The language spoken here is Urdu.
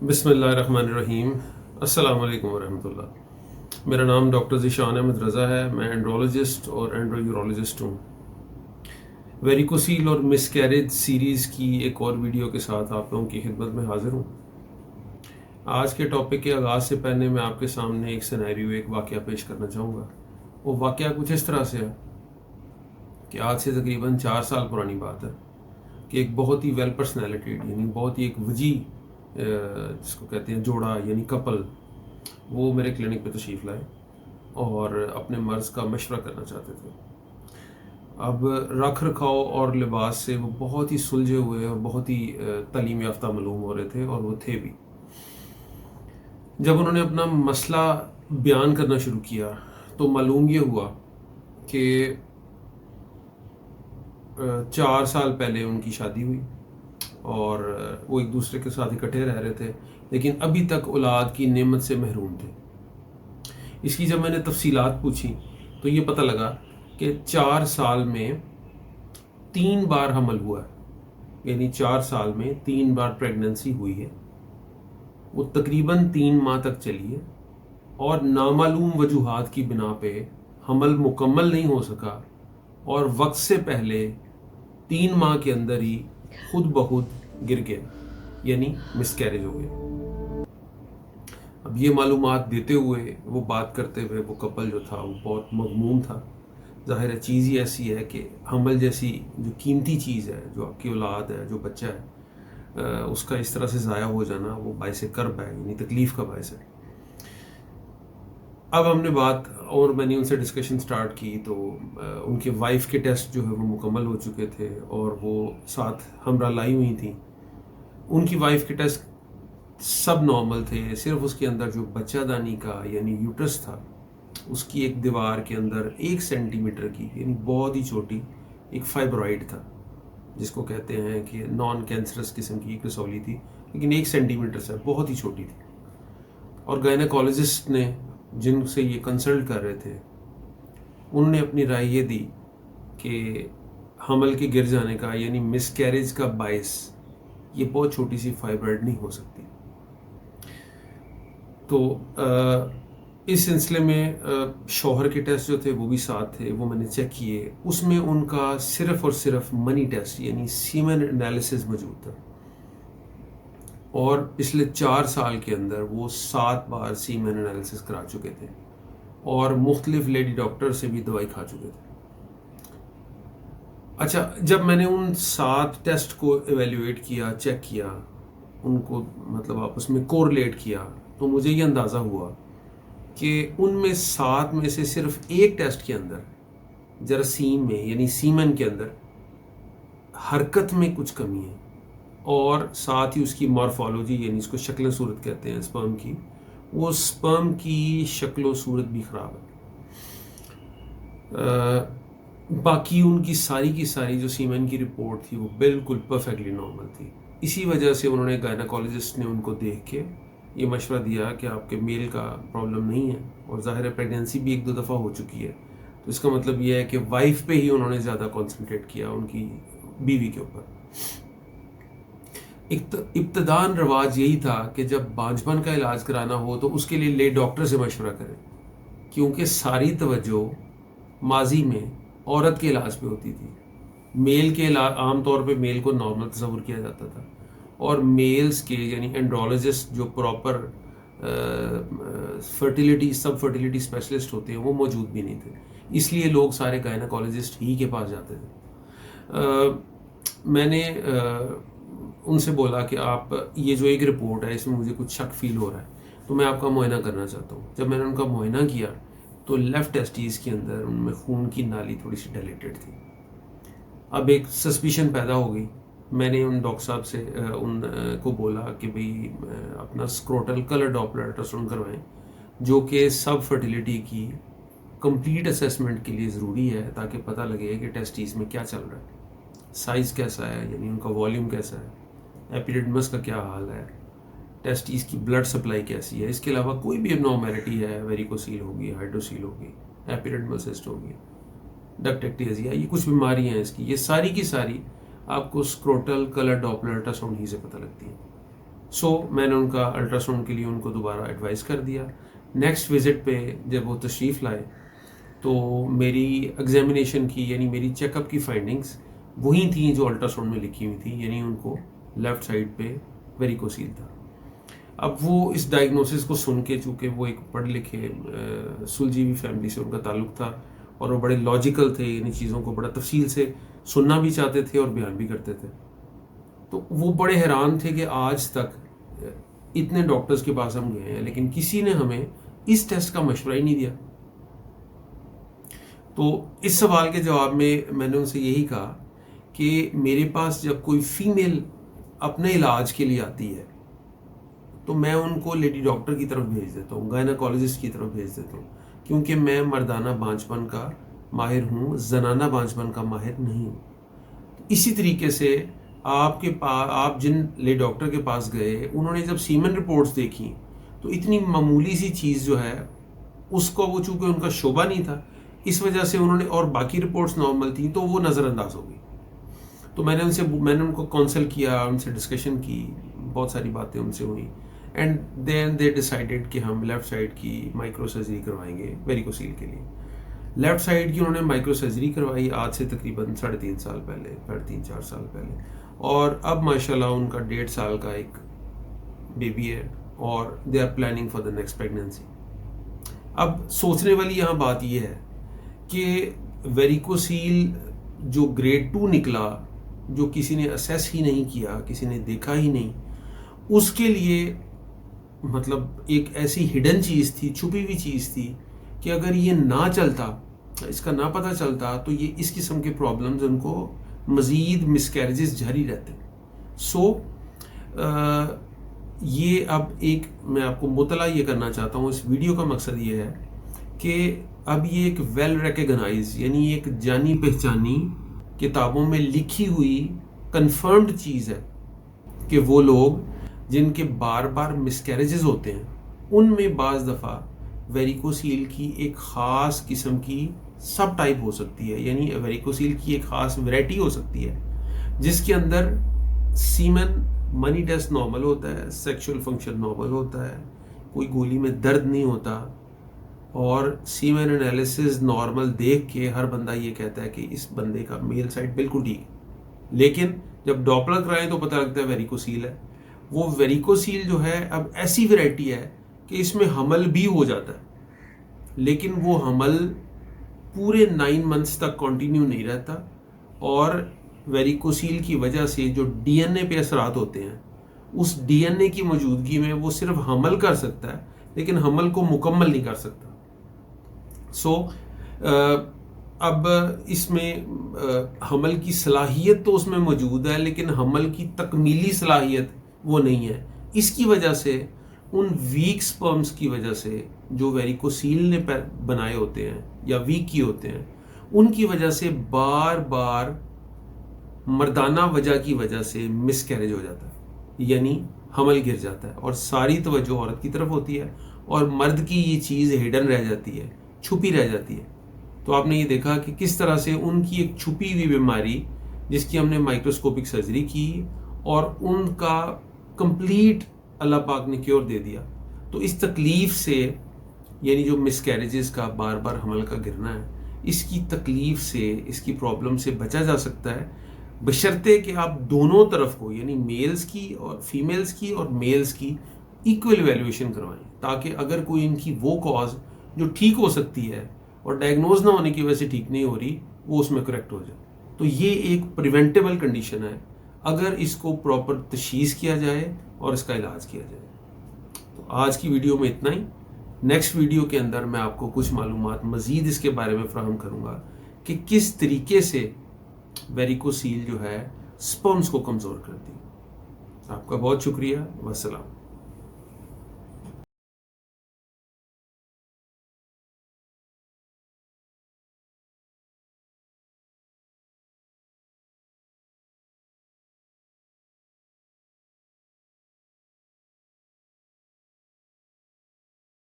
بسم اللہ الرحمن الرحیم۔ السلام علیکم ورحمۃ اللہ۔ میرا نام ڈاکٹر ذیشان احمد رضا ہے۔ میں اینڈرولوجسٹ اور اینڈرویورولوجسٹ ہوں۔ ویریکوسیل اور مس کیریج سیریز کی ایک اور ویڈیو کے ساتھ آپ لوگوں کی خدمت میں حاضر ہوں۔ آج کے ٹاپک کے آغاز سے پہلے میں آپ کے سامنے ایک سینیریو، ایک واقعہ پیش کرنا چاہوں گا۔ وہ واقعہ کچھ اس طرح سے ہے کہ آج سے تقریباً 4 سال پرانی بات ہے کہ ایک بہت ہی ویل پرسنالٹی، یعنی بہت ہی ایک وجیح جس کو کہتے ہیں جوڑا، یعنی کپل، وہ میرے کلینک پہ تشریف لائے اور اپنے مرض کا مشورہ کرنا چاہتے تھے۔ اب رکھ رکھاؤ اور لباس سے وہ بہت ہی سلجھے ہوئے اور بہت ہی تعلیم یافتہ معلوم ہو رہے تھے، اور وہ تھے بھی۔ جب انہوں نے اپنا مسئلہ بیان کرنا شروع کیا تو معلوم یہ ہوا کہ 4 سال پہلے ان کی شادی ہوئی اور وہ ایک دوسرے کے ساتھ اکٹھے رہ رہے تھے، لیکن ابھی تک اولاد کی نعمت سے محروم تھے۔ اس کی جب میں نے تفصیلات پوچھی تو یہ پتہ لگا کہ 4 سال میں 3 بار حمل ہوا ہے، یعنی 4 سال میں 3 بار پریگننسی ہوئی ہے۔ وہ تقریباً 3 ماہ تک چلی ہے اور نامعلوم وجوہات کی بنا پہ حمل مکمل نہیں ہو سکا، اور وقت سے پہلے 3 ماہ کے اندر ہی خود بخود گر گیا، یعنی مس کیریج ہو گیا۔ اب یہ معلومات دیتے ہوئے، وہ بات کرتے ہوئے، وہ کپل جو تھا وہ بہت مغموم تھا۔ ظاہر ہے چیز ہی ایسی ہے کہ حمل جیسی جو قیمتی چیز ہے، جو آپ کی اولاد ہے، جو بچہ ہے، اس کا اس طرح سے ضائع ہو جانا وہ باعث کرب ہے، یعنی تکلیف کا باعث ہے۔ اب ہم نے بات، اور میں نے ان سے ڈسکشن سٹارٹ کی تو ان کے وائف کے ٹیسٹ جو ہے وہ مکمل ہو چکے تھے اور وہ ساتھ ہمراہ لائی ہوئی تھیں۔ ان کی وائف کے ٹیسٹ سب نارمل تھے، صرف اس کے اندر جو بچہ دانی کا یعنی یوٹرس تھا، اس کی ایک دیوار کے اندر 1 سینٹی میٹر کی، یعنی بہت ہی چھوٹی ایک فائبرائڈ تھا، جس کو کہتے ہیں کہ نان کینسرس قسم کی ایک رسولی تھی، لیکن 1 سینٹی میٹر سے بہت ہی چھوٹی تھی۔ اور گائنیکالوجسٹ نے، جن سے یہ کنسلٹ کر رہے تھے، انہوں نے اپنی رائے یہ دی کہ حمل کے گر جانے کا یعنی مس کیریج کا باعث یہ بہت چھوٹی سی فائبرائڈ نہیں ہو سکتی۔ تو اس سلسلے میں شوہر کے ٹیسٹ جو تھے وہ بھی ساتھ تھے، وہ میں نے چیک کیے۔ اس میں ان کا صرف اور صرف منی ٹیسٹ یعنی سیمن انالیسس موجود تھا، اور پچھلے 4 سال کے اندر وہ 7 بار سیمن انالیسس کرا چکے تھے اور مختلف لیڈی ڈاکٹر سے بھی دوائی کھا چکے تھے۔ اچھا، جب میں نے ان 7 ٹیسٹ کو ایویلیویٹ کیا، چیک کیا، ان کو مطلب آپس میں کورلیٹ کیا، تو مجھے یہ اندازہ ہوا کہ ان میں 7 میں سے صرف ایک ٹیسٹ کے اندر جراثیم میں یعنی سیمن کے اندر حرکت میں کچھ کمی ہے، اور ساتھ ہی اس کی مارفالوجی یعنی اس کو شکل و صورت کہتے ہیں سپرم کی، وہ سپرم کی شکل و صورت بھی خراب ہے۔ باقی ان کی ساری جو سیمن کی رپورٹ تھی وہ بالکل پرفیکٹلی نارمل تھی۔ اسی وجہ سے انہوں نے گائنیکالوجسٹ نے ان کو دیکھ کے یہ مشورہ دیا کہ آپ کے میل کا پرابلم نہیں ہے، اور ظاہر ہے پریگنینسی بھی 1-2 دفعہ ہو چکی ہے، تو اس کا مطلب یہ ہے کہ وائف پہ ہی انہوں نے زیادہ کنسنٹریٹ کیا، ان کی بیوی کے اوپر۔ ابتداً رواج یہی تھا کہ جب بانجھپن کا علاج کرانا ہو تو اس کے لیے لے ڈاکٹر سے مشورہ کریں، کیونکہ ساری توجہ ماضی میں عورت کے علاج پہ ہوتی تھی۔ میل کے علاج عام طور پہ میل کو نارمل تصور کیا جاتا تھا، اور میلز کے یعنی اینڈرولوجسٹ جو پراپر فرٹیلیٹی سب فرٹیلیٹی اسپیشلسٹ ہوتے ہیں وہ موجود بھی نہیں تھے، اس لیے لوگ سارے گائنیکالوجسٹ ہی کے پاس جاتے تھے۔ میں نے ان سے بولا کہ آپ یہ جو ایک رپورٹ ہے اس میں مجھے کچھ شک فیل ہو رہا ہے، تو میں آپ کا معائنہ کرنا چاہتا ہوں۔ جب میں نے ان کا معائنہ کیا تو لیفٹ ٹیسٹیز کے اندر ان میں خون کی نالی تھوڑی سی ڈائلیٹڈ تھی۔ اب ایک سسپیشن پیدا ہو گئی۔ میں نے ان ڈاکٹر صاحب سے ان کو بولا کہ بھئی اپنا اسکروٹل کلر ڈاپلر الٹراساؤنڈ کروائیں، جو کہ سب فرٹیلیٹی کی کمپلیٹ اسیسمنٹ کے لیے ضروری ہے، تاکہ پتہ لگے کہ ٹیسٹیز میں کیا چل رہا ہے، سائز کیسا ہے، یعنی ان کا والیوم کیسا ہے، ایپیڈیڈمس کا کیا حال ہے، ٹیسٹیز کی بلڈ سپلائی کیسی ہے۔ اس کے علاوہ کوئی بھی ابنارمیلٹی ہے، ویریکوسیل ہوگی، ہائیڈروسیل ہوگی، ایپیڈیڈمل سسٹ ہوگی، ڈکٹیکٹیزیا، یہ کچھ بیماریاں ہیں اس کی، یہ ساری کی ساری آپ کو اسکروٹل کلر ڈاپلر الٹراساؤنڈ ہی سے پتہ لگتی ہیں۔ میں نے ان کا الٹراساؤنڈ کے لیے ان کو دوبارہ ایڈوائز کر دیا. نیکسٹ وزٹ پہ جب وہ تشریف لائے تو میری ایگزامینیشن کی یعنی میری چیک اپ کی فائنڈنگز وہی تھیں جو الٹراساؤنڈ میں لکھی ہوئی تھی, یعنی ان کو لیفٹ سائڈ پہ ویریکوسیل تھا. اب وہ اس ڈائگنوسس کو سن کے, چونکہ وہ ایک پڑھ لکھے سلجھی ہوئی فیملی سے ان کا تعلق تھا اور وہ بڑے لاجیکل تھے, یعنی چیزوں کو بڑا تفصیل سے سننا بھی چاہتے تھے اور بیان بھی کرتے تھے, تو وہ بڑے حیران تھے کہ آج تک اتنے ڈاکٹرز کے پاس ہم گئے ہیں لیکن کسی نے ہمیں اس ٹیسٹ کا مشورہ ہی نہیں دیا. تو اس سوال کے جواب میں نے ان سے یہی کہا کہ میرے پاس جب کوئی فیمیل اپنے علاج کے لیے آتی ہے تو میں ان کو لیڈی ڈاکٹر کی طرف بھیج دیتا ہوں, گائناکالوجسٹ کی طرف بھیج دیتا ہوں, کیونکہ میں مردانہ بانجھپن کا ماہر ہوں, زنانہ بانجھپن کا ماہر نہیں ہوں. اسی طریقے سے آپ کے پاس, آپ جن لیڈی ڈاکٹر کے پاس گئے, انہوں نے جب سیمن رپورٹس دیکھی تو اتنی معمولی سی چیز جو ہے اس کو, وہ چونکہ ان کا شعبہ نہیں تھا اس وجہ سے انہوں نے, اور باقی رپورٹس نارمل تھیں تو وہ نظر انداز ہو گئی. تو میں نے ان کو کونسل کیا, ان سے ڈسکشن کی, بہت ساری باتیں ان سے ہوئی, اینڈ دین دے ڈیسائیڈڈ کہ ہم لیفٹ سائڈ کی مائکرو سرجری کروائیں گے ویریکوسیل کے لیے. لیفٹ سائڈ کی انہوں نے مائکرو سرجری کروائی آج سے تقریباً 3.5 سال پہلے, 3-4 سال پہلے, اور اب ماشاءاللہ ان کا 1.5 سال کا ایک بیبی ہے اور they are planning for the next pregnancy. اب سوچنے والی یہاں بات یہ ہے کہ ویریکوسیل جو گریڈ 2 نکلا, جو کسی نے اسیس ہی نہیں کیا, کسی نے دیکھا ہی نہیں, اس کے لیے مطلب ایک ایسی ہڈن چیز تھی, چھپی ہوئی چیز تھی کہ اگر یہ نہ چلتا, اس کا نہ پتہ چلتا تو یہ اس قسم کے پرابلمز ان کو مزید مسکیریجز جاری رہتے. یہ اب ایک میں آپ کو مطلع یہ کرنا چاہتا ہوں, اس ویڈیو کا مقصد یہ ہے کہ اب یہ ایک ویل ریکگنائز, یعنی ایک جانی پہچانی کتابوں میں لکھی ہوئی کنفرمڈ چیز ہے کہ وہ لوگ جن کے بار بار مسکیریجز ہوتے ہیں ان میں بعض دفعہ ویریکوسیل کی ایک خاص قسم کی سب ٹائپ ہو سکتی ہے, یعنی ویریکوسیل کی ایک خاص ویرائٹی ہو سکتی ہے جس کے اندر سیمن منی ٹیسٹ نارمل ہوتا ہے, سیکشول فنکشن نارمل ہوتا ہے, کوئی گولی میں درد نہیں ہوتا, اور سیمن انالیسز نارمل دیکھ کے ہر بندہ یہ کہتا ہے کہ اس بندے کا میل سائڈ بالکل ٹھیک ہے, لیکن جب ڈاپلر کرائیں تو پتہ لگتا ہے ویریکوسیل ہے. وہ ویریکوسیل جو ہے اب ایسی ویرائٹی ہے کہ اس میں حمل بھی ہو جاتا ہے, لیکن وہ حمل پورے 9 months تک کنٹینیو نہیں رہتا, اور ویریکوسیل کی وجہ سے جو ڈی این اے پہ اثرات ہوتے ہیں, اس ڈی این اے کی موجودگی میں وہ صرف حمل کر سکتا ہے لیکن حمل کو مکمل نہیں کر سکتا. اب اس میں حمل کی صلاحیت تو اس میں موجود ہے لیکن حمل کی تکمیلی صلاحیت وہ نہیں ہے. اس کی وجہ سے ان ویک سپرمز کی وجہ سے جو ویریکوسیل نے بنائے ہوتے ہیں یا ویک کیے ہوتے ہیں, ان کی وجہ سے بار بار مردانہ وجہ کی وجہ سے مس کیریج ہو جاتا ہے, یعنی حمل گر جاتا ہے, اور ساری توجہ عورت کی طرف ہوتی ہے اور مرد کی یہ چیز ہڈن رہ جاتی ہے, چھپی رہ جاتی ہے. تو آپ نے یہ دیکھا کہ کس طرح سے ان کی ایک چھپی ہوئی بیماری جس کی ہم نے مائکروسکوپک سرجری کی اور ان کا کمپلیٹ اللہ پاک نے کیور دے دیا. تو اس تکلیف سے, یعنی جو مس کیریجز کا بار بار حمل کا گرنا ہے, اس کی تکلیف سے, اس کی پرابلم سے بچا جا سکتا ہے, بشرطے کہ آپ دونوں طرف کو, یعنی میلز کی اور فیمیلز کی اور میلز کی ایکول ایویلویشن کروائیں, تاکہ اگر کوئی ان کی وہ کاز جو ٹھیک ہو سکتی ہے اور ڈائگنوز نہ ہونے کی وجہ سے ٹھیک نہیں ہو رہی, وہ اس میں کریکٹ ہو جائے. تو یہ ایک پریونٹیبل کنڈیشن ہے اگر اس کو پراپر تشخیص کیا جائے اور اس کا علاج کیا جائے. تو آج کی ویڈیو میں اتنا ہی. نیکسٹ ویڈیو کے اندر میں آپ کو کچھ معلومات مزید اس کے بارے میں فراہم کروں گا کہ کس طریقے سے ویریکوسیل جو ہے سپرمز کو کمزور کرتی ہے. آپ کا بہت شکریہ. والسلام.